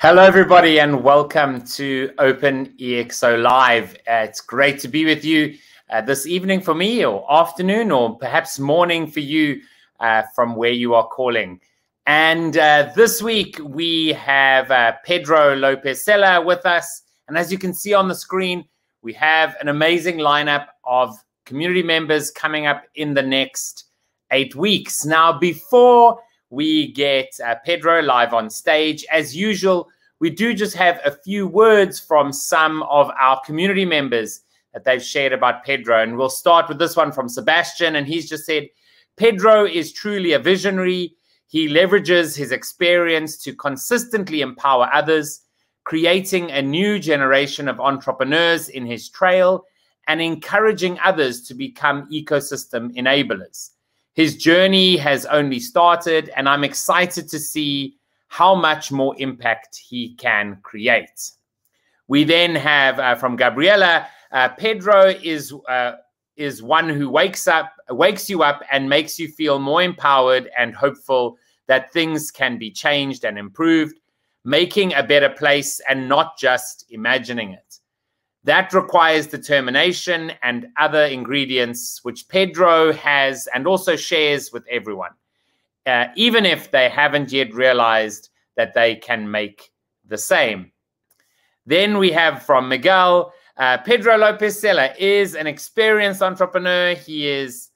Hello, everybody, and welcome to Open EXO Live. It's great to be with you this evening for me, or afternoon, or perhaps morning for you from where you are calling. And this week we have Pedro Lopez Sela with us. And as you can see on the screen, we have an amazing lineup of community members coming up in the next 8 weeks. Now, before we get Pedro live on stage, as usual, we do just have a few words from some of our community members that they've shared about Pedro. And we'll start with this one from Sebastian. And he's just said, Pedro is truly a visionary. He leverages his experience to consistently empower others, creating a new generation of entrepreneurs in his trail and encouraging others to become ecosystem enablers. His journey has only started, and I'm excited to see how much more impact he can create. We then have from Gabriela, Pedro is one who wakes you up and makes you feel more empowered and hopeful that things can be changed and improved, making a better place and not just imagining it. That requires determination and other ingredients which Pedro has and also shares with everyone, even if they haven't yet realized that they can make the same. Then we have from Miguel, Pedro Lopez Sela is an experienced entrepreneur. He is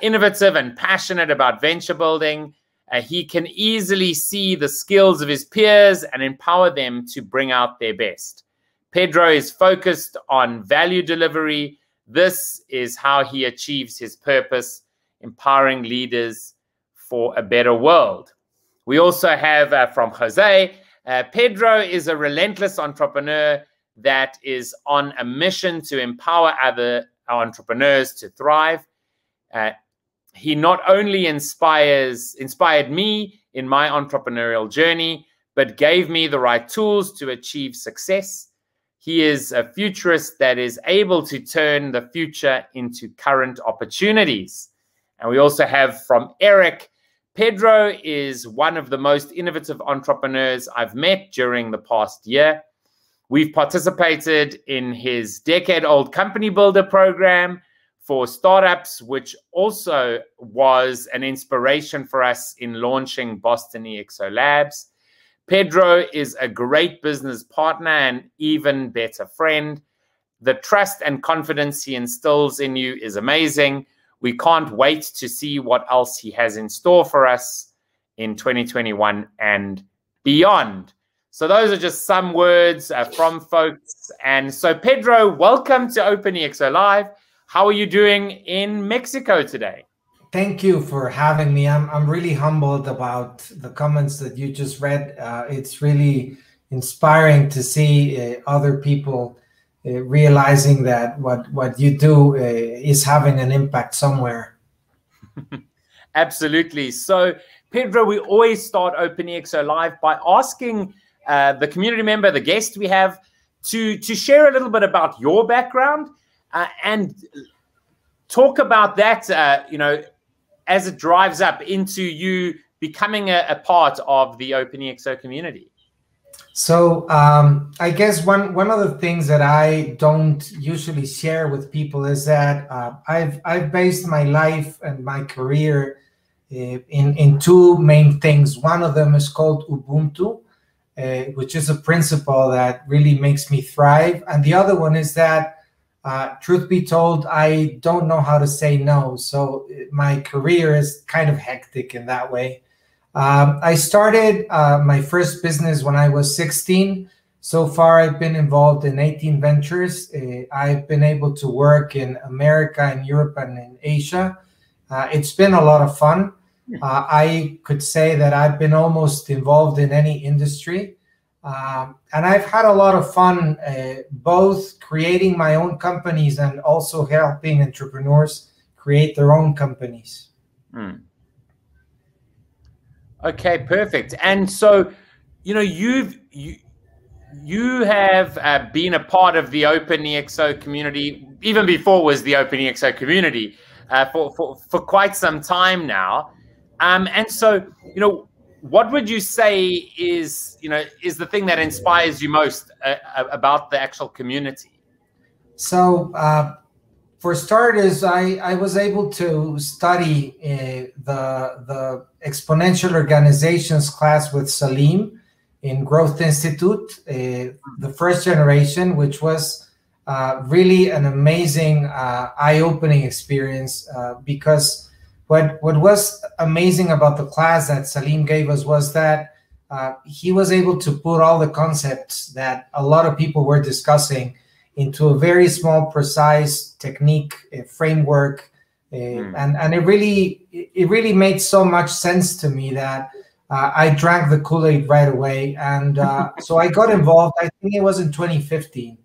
innovative and passionate about venture building. He can easily see the skills of his peers and empower them to bring out their best. Pedro is focused on value delivery. This is how he achieves his purpose, empowering leaders for a better world. We also have from Jose, Pedro is a relentless entrepreneur that is on a mission to empower other entrepreneurs to thrive. He not only inspired me in my entrepreneurial journey, but gave me the right tools to achieve success. He is a futurist that is able to turn the future into current opportunities. And we also have from Eric, Pedro is one of the most innovative entrepreneurs I've met during the past year. We've participated in his decade-old company builder program for startups, which also was an inspiration for us in launching Boston EXO Labs. Pedro is a great business partner and even better friend. The trust and confidence he instills in you is amazing. We can't wait to see what else he has in store for us in 2021 and beyond. So those are just some words from folks. And so, Pedro, welcome to Open EXO Live. How are you doing in Mexico today? Thank you for having me. I'm really humbled about the comments that you just read. It's really inspiring to see other people realizing that what you do is having an impact somewhere. Absolutely. So, Pedro, we always start Open EXO Live by asking the community member, the guest we have, to share a little bit about your background and talk about that, as it drives up into you becoming a part of the Open EXO community. So I guess one of the things that I don't usually share with people is that I've based my life and my career in two main things. One of them is called Ubuntu, which is a principle that really makes me thrive. And the other one is that, truth be told, I don't know how to say no. So my career is kind of hectic in that way. I started my first business when I was 16. So far, I've been involved in 18 ventures. I've been able to work in America, in Europe, and in Asia. It's been a lot of fun. I could say that I've been almost involved in any industry. And I've had a lot of fun both creating my own companies and also helping entrepreneurs create their own companies. Okay, perfect. And so, you have been a part of the Open EXO community even before it was the Open EXO community for quite some time now. And so, what would you say is, is the thing that inspires you most about the actual community? So, for starters, I was able to study the exponential organizations class with Salim in Growth Institute, the first generation, which was really an amazing, eye-opening experience, because what was amazing about the class that Salim gave us was that he was able to put all the concepts that a lot of people were discussing into a very small, precise technique, framework, and it really made so much sense to me that I drank the Kool-Aid right away, and so I got involved. I think it was in 2015.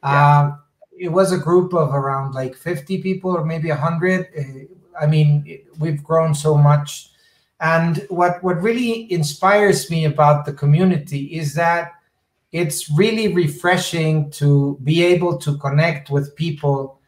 It was a group of around like 50 people or maybe 100. I mean, we've grown so much, and what really inspires me about the community is that it's really refreshing to be able to connect with people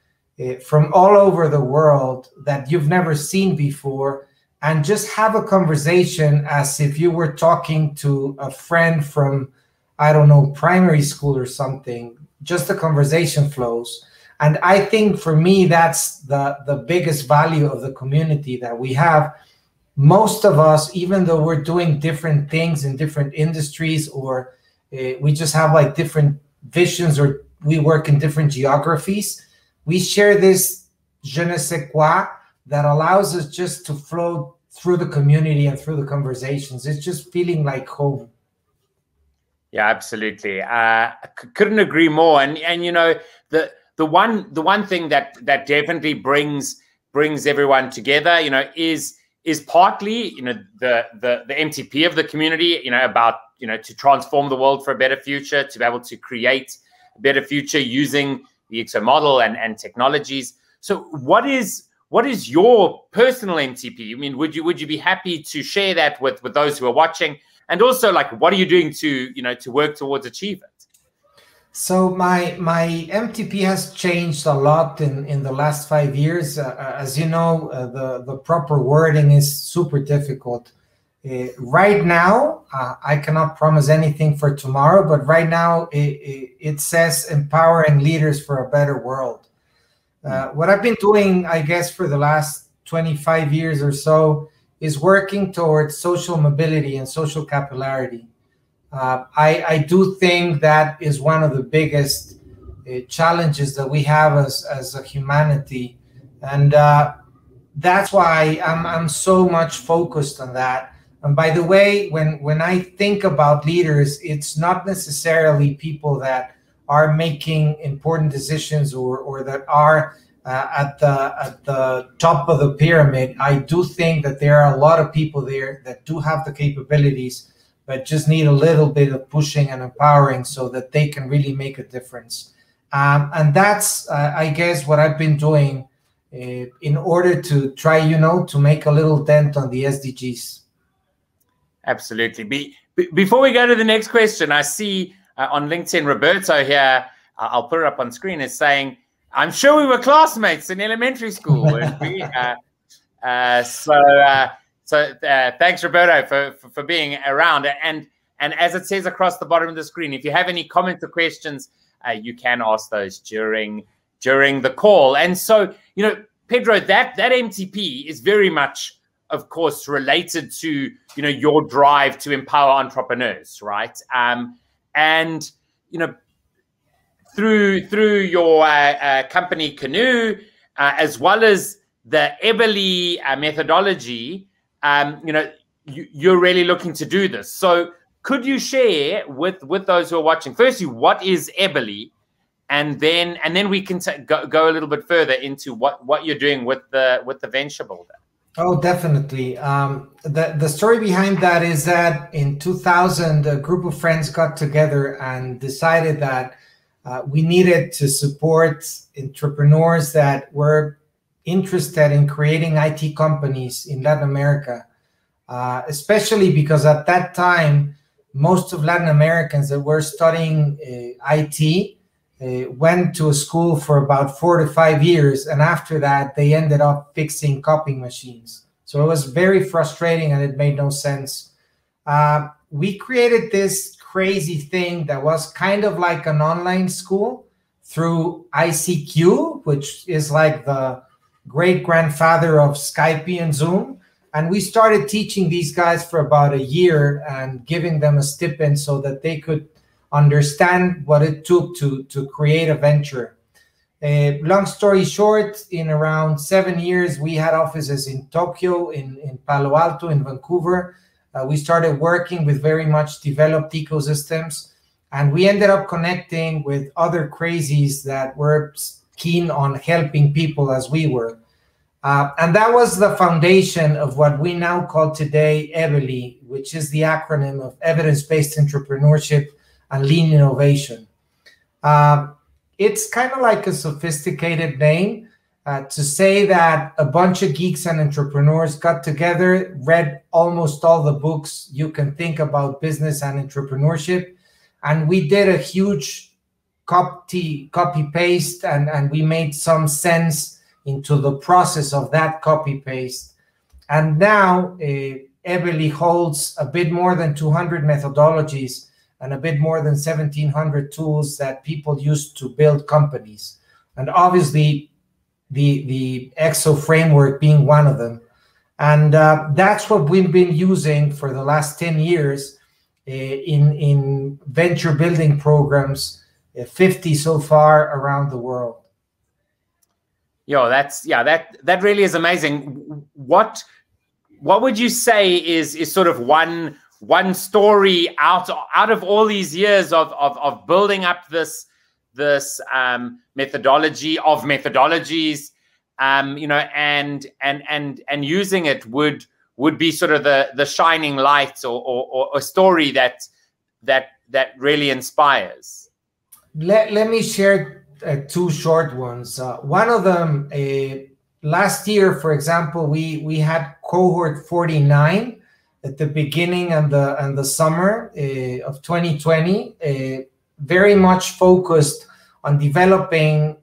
from all over the world that you've never seen before, and just have a conversation as if you were talking to a friend from, I don't know, primary school or something. Just the conversation flows. And I think for me, that's the biggest value of the community that we have. Most of us, even though we're doing different things in different industries, or we just have like different visions, or we work in different geographies, we share this je ne sais quoi that allows us just to flow through the community and through the conversations. It's just feeling like home. Yeah, absolutely. Couldn't agree more. And the one thing that definitely brings everyone together, is partly, the MTP of the community, about, to transform the world for a better future, to be able to create a better future using the EXO model and technologies. So what is your personal MTP? I mean, would you be happy to share that with those who are watching? And also, like, what are you doing to work towards achieve it? So my MTP has changed a lot in the last 5 years. As you know, the proper wording is super difficult. Right now, I cannot promise anything for tomorrow, but right now it says empowering leaders for a better world. What I've been doing, I guess, for the last 25 years or so is working towards social mobility and social capillarity. I do think that is one of the biggest challenges that we have as a humanity, and that's why I'm so much focused on that. And by the way, when I think about leaders, it's not necessarily people that are making important decisions or that are at the top of the pyramid. I do think that there are a lot of people there that do have the capabilities, but just need a little bit of pushing and empowering so that they can really make a difference. And that's, I guess, what I've been doing in order to try, to make a little dent on the SDGs. Absolutely. Before we go to the next question, I see on LinkedIn, Roberto here, I'll put it up on screen, is saying, I'm sure we were classmates in elementary school, weren't we? So thanks, Roberto, for being around. And as it says across the bottom of the screen, if you have any comments or questions, you can ask those during the call. And so, Pedro, that MTP is very much, of course, related to, your drive to empower entrepreneurs, right? And, through your company Canoe, as well as the Eberly methodology, you're really looking to do this. So could you share with those who are watching, firstly, what is Eberly? And then we can go a little bit further into what you're doing with the Venture Builder. Oh, definitely. The story behind that is that in 2000, a group of friends got together and decided that we needed to support entrepreneurs that were interested in creating IT companies in Latin America, especially because at that time, most of Latin Americans that were studying IT went to a school for about 4 to 5 years, and after that they ended up fixing copying machines. So it was very frustrating and it made no sense. We created this crazy thing that was kind of like an online school through ICQ, which is like the great grandfather of Skype and Zoom. And we started teaching these guys for about a year and giving them a stipend so that they could understand what it took to create a venture. Long story short, in around 7 years, we had offices in Tokyo, in Palo Alto, in Vancouver. We started working with very much developed ecosystems, and we ended up connecting with other crazies that were keen on helping people as we were. And that was the foundation of what we now call today EVELY, which is the acronym of Evidence-Based Entrepreneurship and Lean Innovation. It's kind of like a sophisticated name to say that a bunch of geeks and entrepreneurs got together, read almost all the books you can think about business and entrepreneurship, and we did a huge copy-paste, and we made some sense into the process of that copy-paste. And now EVELY holds a bit more than 200 methodologies and a bit more than 1,700 tools that people use to build companies. And obviously, the EXO framework being one of them. And that's what we've been using for the last 10 years in venture building programs, 50 so far around the world. Yo, that really is amazing. What would you say is sort of one story out of all these years of building up this methodology of methodologies, you know, and using it would be sort of the shining light or a story that really inspires? Let me share two short ones. One of them, last year, for example, we had cohort 49 at the beginning and the summer of 2020, very much focused on developing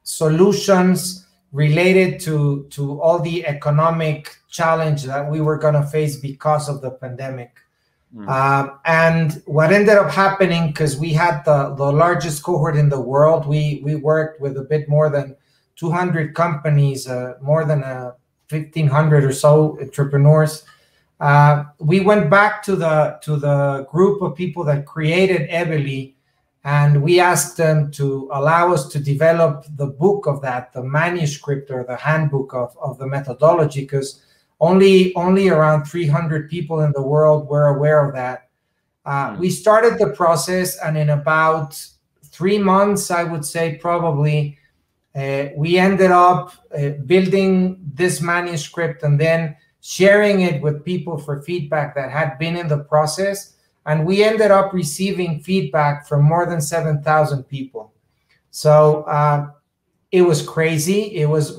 solutions related to all the economic challenge that we were going to face because of the pandemic. And what ended up happening, because we had the largest cohort in the world, we worked with a bit more than 200 companies, more than 1,500 or so entrepreneurs. We went back to the group of people that created EVELY, and we asked them to allow us to develop the book of that, the manuscript or the handbook of the methodology, because only around 300 people in the world were aware of that. We started the process, and in about 3 months, I would say probably, we ended up building this manuscript and then sharing it with people for feedback that had been in the process. And we ended up receiving feedback from more than 7,000 people. So it was crazy. It was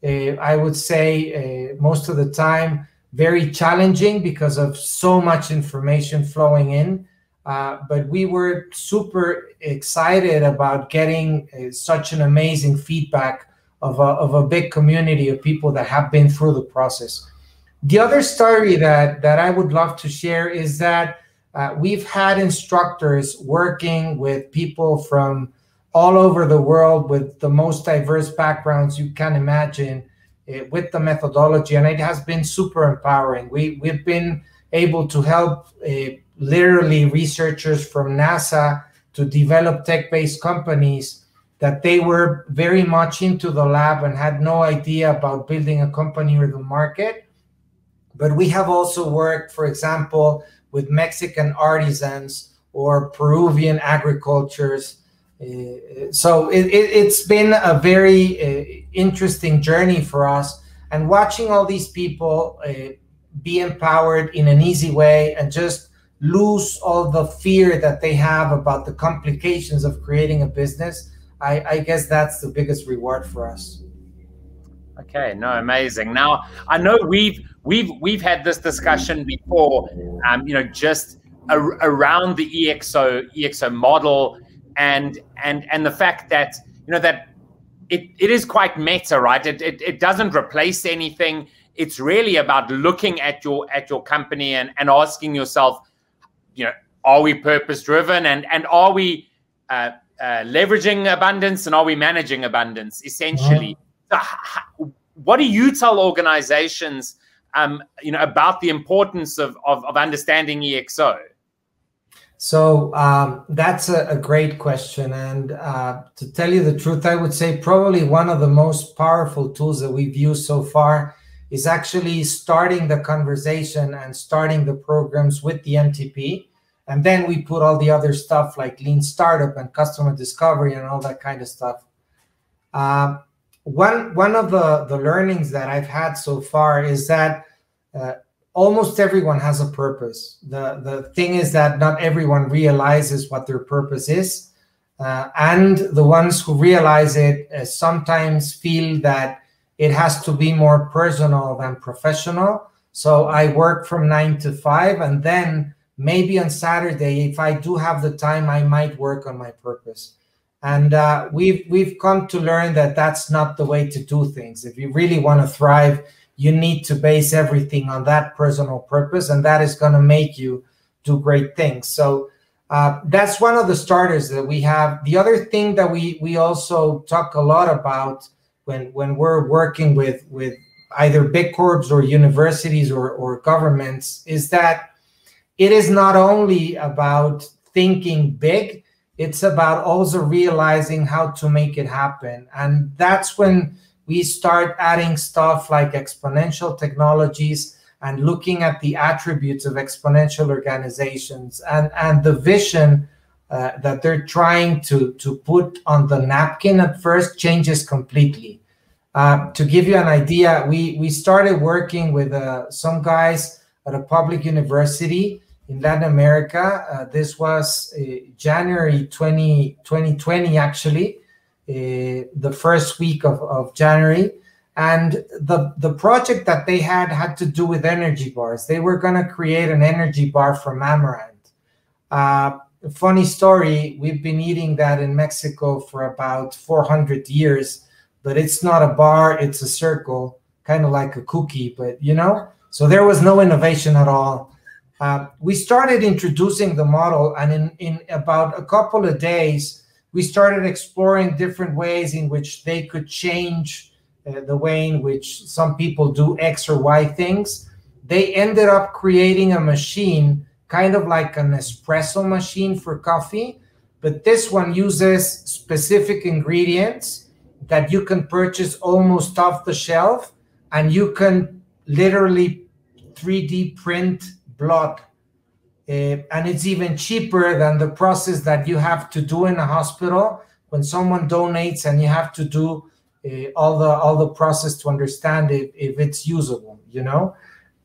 I would say most of the time, very challenging because of so much information flowing in. But we were super excited about getting such an amazing feedback of a big community of people that have been through the process. The other story that I would love to share is that we've had instructors working with people from all over the world with the most diverse backgrounds you can imagine with the methodology, and it has been super empowering. We've been able to help literally researchers from NASA to develop tech-based companies that they were very much into the lab and had no idea about building a company or the market. But we have also worked, for example, with Mexican artisans or Peruvian agricultures. So it's been a very interesting journey for us, and watching all these people be empowered in an easy way and just lose all the fear that they have about the complications of creating a business. I guess that's the biggest reward for us. Okay, no, amazing. Now, I know we've had this discussion before, you know, just around the EXO model, and the fact that, you know, that it is quite meta, right? It doesn't replace anything. it's really about looking at your company and asking yourself, you know, are we purpose driven, and are we leveraging abundance, and are we managing abundance, essentially? So what do you tell organizations, you know, about the importance of understanding EXO? So that's a great question. And to tell you the truth, I would say probably one of the most powerful tools that we've used so far is actually starting the conversation and starting the programs with the MTP. And then we put all the other stuff like lean startup and customer discovery and all that kind of stuff. One of the learnings that I've had so far is that almost everyone has a purpose. The thing is that not everyone realizes what their purpose is. And the ones who realize it sometimes feel that it has to be more personal than professional. So I work from 9 to 5, and then maybe on Saturday, if I do have the time, I might work on my purpose. And we've come to learn that that's not the way to do things. If you really want to thrive, you need to base everything on that personal purpose, and that is going to make you do great things. So that's one of the starters that we have. The other thing that we also talk a lot about when we're working with either big corps or universities or governments is that it is not only about thinking big, it's about also realizing how to make it happen. And that's when we start adding stuff like exponential technologies and looking at the attributes of exponential organizations and the vision that they're trying to put on the napkin at first changes completely. To give you an idea, we started working with some guys at a public university in Latin America. This was January 2020, actually, the first week of January. And the project that they had to do with energy bars. They were going to create an energy bar from amaranth. Funny story, we've been eating that in Mexico for about 400 years, but it's not a bar, it's a circle, kind of like a cookie, but you know, so there was no innovation at all. We started introducing the model, and in about a couple of days, we started exploring different ways in which they could change the way in which some people do X or Y things. They ended up creating a machine, kind of like an espresso machine for coffee, but this one uses specific ingredients that you can purchase almost off the shelf, and you can literally 3D print blood. And it's even cheaper than the process that you have to do in a hospital when someone donates, and you have to do all the process to understand if it's usable, you know?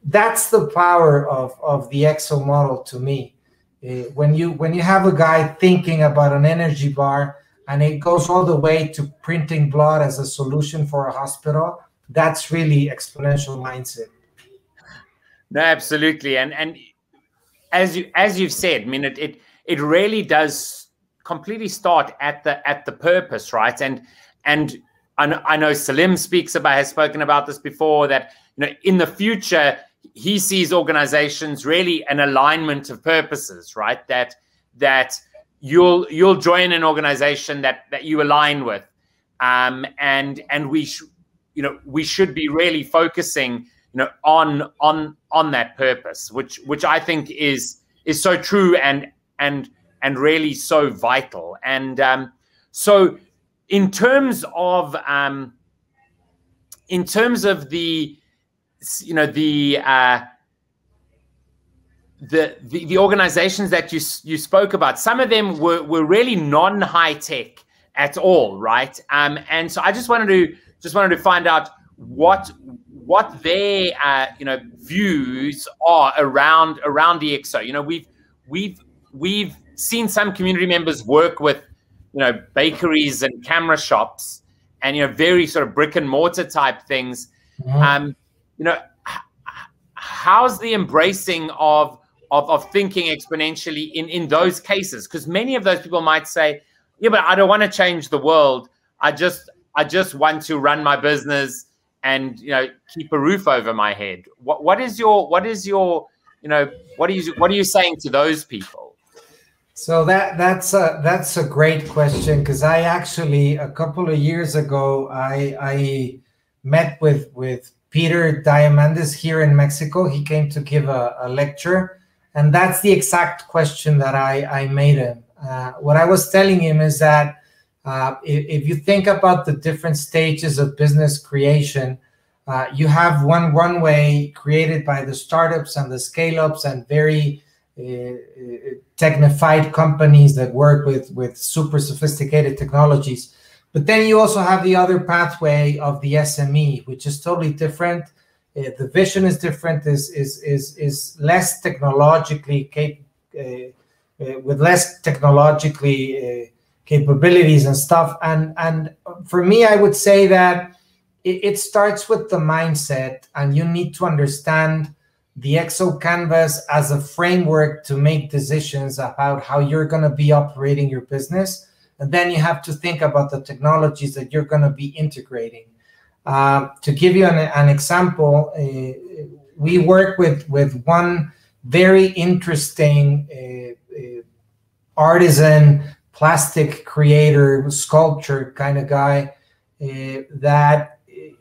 That's the power of the EXO model to me. When you have a guy thinking about an energy bar and it goes all the way to printing blood as a solution for a hospital, that's really exponential mindset. No, absolutely. And as you've said, I mean, it really does completely start at the purpose, right? And I know Salim has spoken about this before, that, you know, in the future he sees organizations really an alignment of purposes, right? That you'll join an organization that you align with, and we should be really focusing, you know, on that purpose, which I think is so true and really so vital. And so in terms of the, you know, the organizations that you spoke about, some of them were really non-high tech at all, right? And so I just wanted to find out what their views are around EXO. You know, we've seen some community members work with, you know, bakeries and camera shops, and, you know, very sort of brick and mortar type things. Mm-hmm. You know, how's the embracing of thinking exponentially in those cases? Because many of those people might say, yeah, but I don't want to change the world. I just want to run my business and keep a roof over my head. What are you saying to those people? So that's a great question, because I actually, a couple of years ago, I met with Peter Diamandis here in Mexico. He came to give a lecture, and that's the exact question that I made him. What I was telling him is that if you think about the different stages of business creation, you have one runway created by the startups and the scale-ups and very technified companies that work with super sophisticated technologies. But then you also have the other pathway of the SME, which is totally different. The vision is different, is less technologically with less technologically capabilities and stuff. And for me, I would say that it starts with the mindset, and you need to understand the Exo Canvas as a framework to make decisions about how you're going to be operating your business. And then you have to think about the technologies that you're going to be integrating. To give you an example, we work with one very interesting artisan plastic creator, sculpture kind of guy, that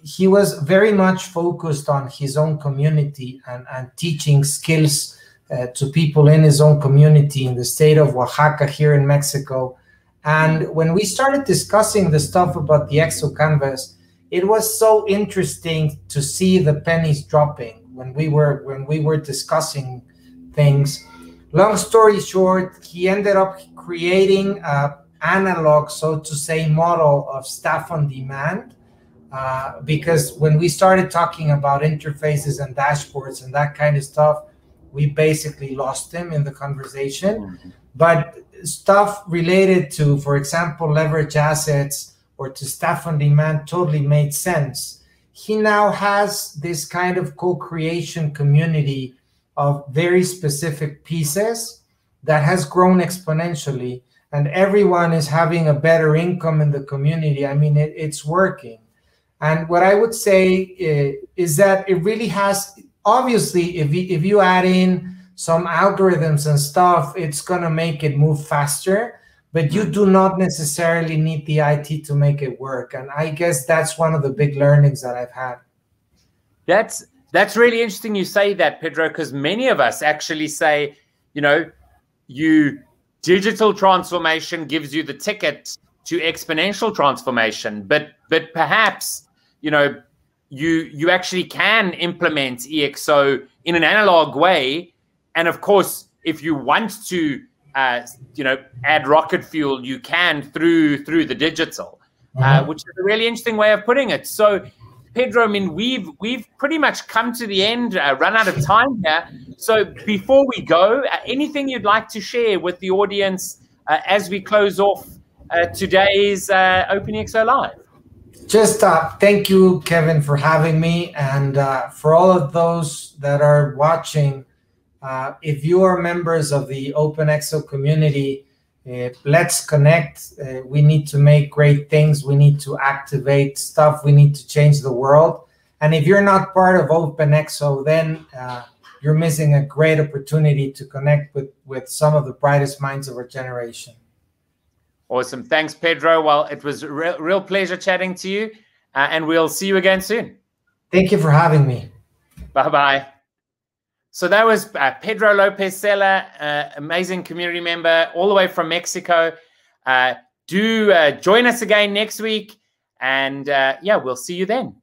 he was very much focused on his own community and teaching skills to people in his own community in the state of Oaxaca here in Mexico. And when we started discussing the stuff about the Exo Canvas, it was so interesting to see the pennies dropping when we were discussing things. Long story short, he ended up creating an analog, so to say, model of staff on demand. Because when we started talking about interfaces and dashboards and that kind of stuff, we basically lost him in the conversation. Mm-hmm. But stuff related to, for example, leverage assets or to staff on demand totally made sense. He now has this kind of co-creation community of very specific pieces that has grown exponentially, and everyone is having a better income in the community. I mean, it's working. And what I would say is that it really has, obviously, if you add in some algorithms and stuff, it's going to make it move faster, but you do not necessarily need the IT to make it work. And I guess that's one of the big learnings that I've had. That's really interesting you say that, Pedro, because many of us actually say, digital transformation gives you the ticket to exponential transformation, but perhaps you actually can implement EXO in an analog way. And of course, if you want to add rocket fuel, you can through the digital, which is a really interesting way of putting it. So Pedro, I mean, we've pretty much come to the end, run out of time here. So before we go, anything you'd like to share with the audience as we close off today's OpenEXO Live? Just thank you, Kevin, for having me. And for all of those that are watching, if you are members of the OpenEXO community, let's connect. We need to make great things. We need to activate stuff. We need to change the world. And if you're not part of OpenEXO, then you're missing a great opportunity to connect with some of the brightest minds of our generation. Awesome. Thanks, Pedro. Well, it was a real pleasure chatting to you, and we'll see you again soon. Thank you for having me. Bye-bye. So that was Pedro Lopez Sela, amazing community member all the way from Mexico. Do join us again next week, and yeah, we'll see you then.